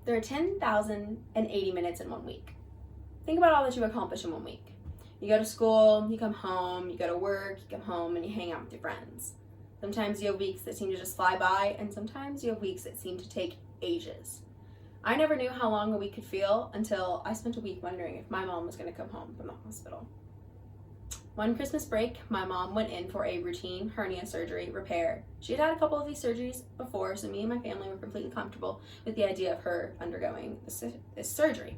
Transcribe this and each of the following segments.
There are 10,080 minutes in 1 week. Think about all that you accomplish in 1 week. You go to school, you come home, you go to work, you come home, and you hang out with your friends. Sometimes you have weeks that seem to just fly by, and sometimes you have weeks that seem to take ages. I never knew how long a week could feel until I spent a week wondering if my mom was going to come home from the hospital. One Christmas break, my mom went in for a routine hernia surgery repair. She had had a couple of these surgeries before, so me and my family were completely comfortable with the idea of her undergoing this surgery.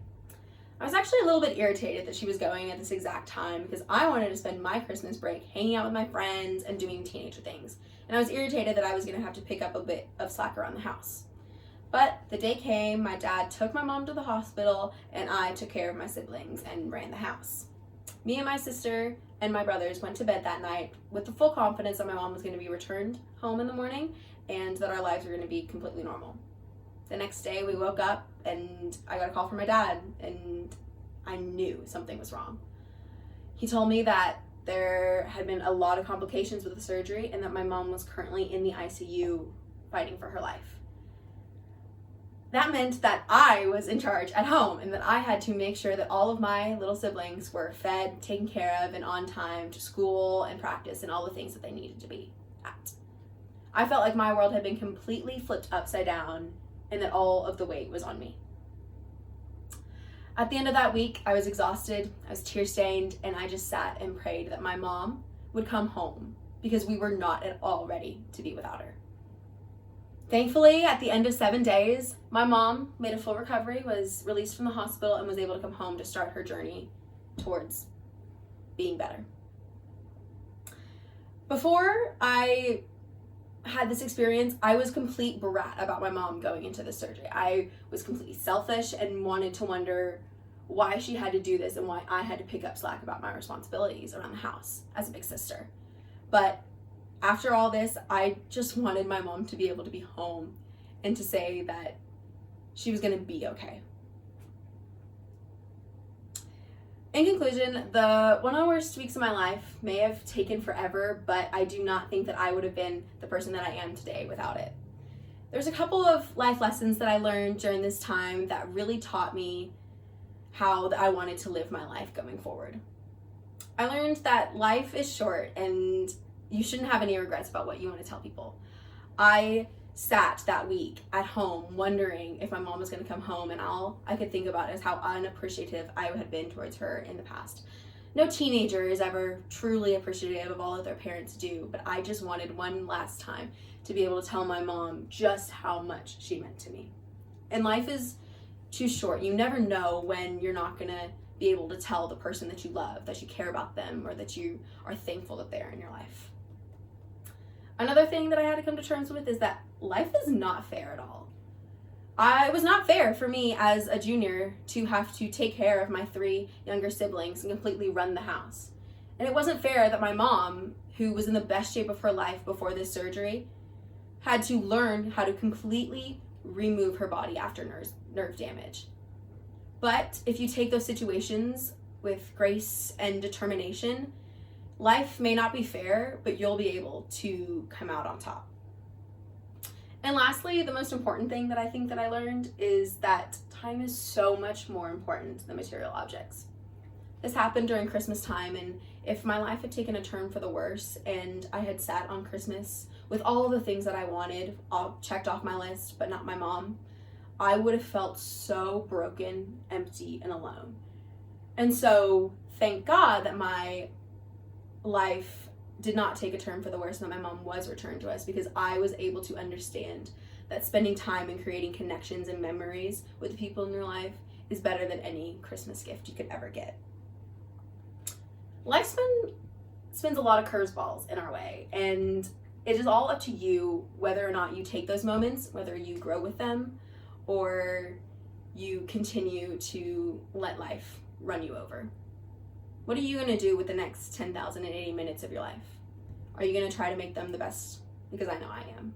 I was actually a little bit irritated that she was going at this exact time because I wanted to spend my Christmas break hanging out with my friends and doing teenager things. And I was irritated that I was going to have to pick up a bit of slack around the house. But the day came, my dad took my mom to the hospital, and I took care of my siblings and ran the house. Me and my sister and my brothers went to bed that night with the full confidence that my mom was going to be returned home in the morning and that our lives were going to be completely normal. The next day we woke up and I got a call from my dad, and I knew something was wrong. He told me that there had been a lot of complications with the surgery and that my mom was currently in the ICU fighting for her life. That meant that I was in charge at home and that I had to make sure that all of my little siblings were fed, taken care of, and on time to school and practice and all the things that they needed to be at. I felt like my world had been completely flipped upside down and that all of the weight was on me. At the end of that week, I was exhausted, I was tear-stained, and I just sat and prayed that my mom would come home because we were not at all ready to be without her. Thankfully, at the end of 7 days, my mom made a full recovery, was released from the hospital, and was able to come home to start her journey towards being better. Before I had this experience, I was a complete brat about my mom going into the surgery. I was completely selfish and wanted to wonder why she had to do this and why I had to pick up slack about my responsibilities around the house as a big sister. But after all this, I just wanted my mom to be able to be home and to say that she was going to be okay. In conclusion, one of the worst weeks of my life may have taken forever, but I do not think that I would have been the person that I am today without it. There's a couple of life lessons that I learned during this time that really taught me how I wanted to live my life going forward. I learned that life is short and you shouldn't have any regrets about what you want to tell people. I sat that week at home wondering if my mom was going to come home, and all I could think about is how unappreciative I had been towards her in the past. No teenager is ever truly appreciative of all that their parents do, but I just wanted one last time to be able to tell my mom just how much she meant to me. And life is too short. You never know when you're not going to be able to tell the person that you love, that you care about them, or that you are thankful that they're in your life. Another thing that I had to come to terms with is that life is not fair at all. It was not fair for me as a junior to have to take care of my 3 younger siblings and completely run the house. And it wasn't fair that my mom, who was in the best shape of her life before this surgery, had to learn how to completely remove her body after nerve damage. But if you take those situations with grace and determination, life may not be fair, but you'll be able to come out on top. And lastly, the most important thing that I think that I learned is that time is so much more important than material objects. This happened during Christmas time, and if my life had taken a turn for the worse and I had sat on Christmas with all of the things that I wanted all checked off my list, but not my mom, I would have felt so broken, empty, and alone. And so thank God that my life did not take a turn for the worse and that my mom was returned to us, because I was able to understand that spending time and creating connections and memories with the people in your life is better than any Christmas gift you could ever get. Life spins a lot of curveballs in our way, and it is all up to you whether or not you take those moments, whether you grow with them, or you continue to let life run you over. What are you going to do with the next 10,080 minutes of your life? Are you going to try to make them the best? Because I know I am.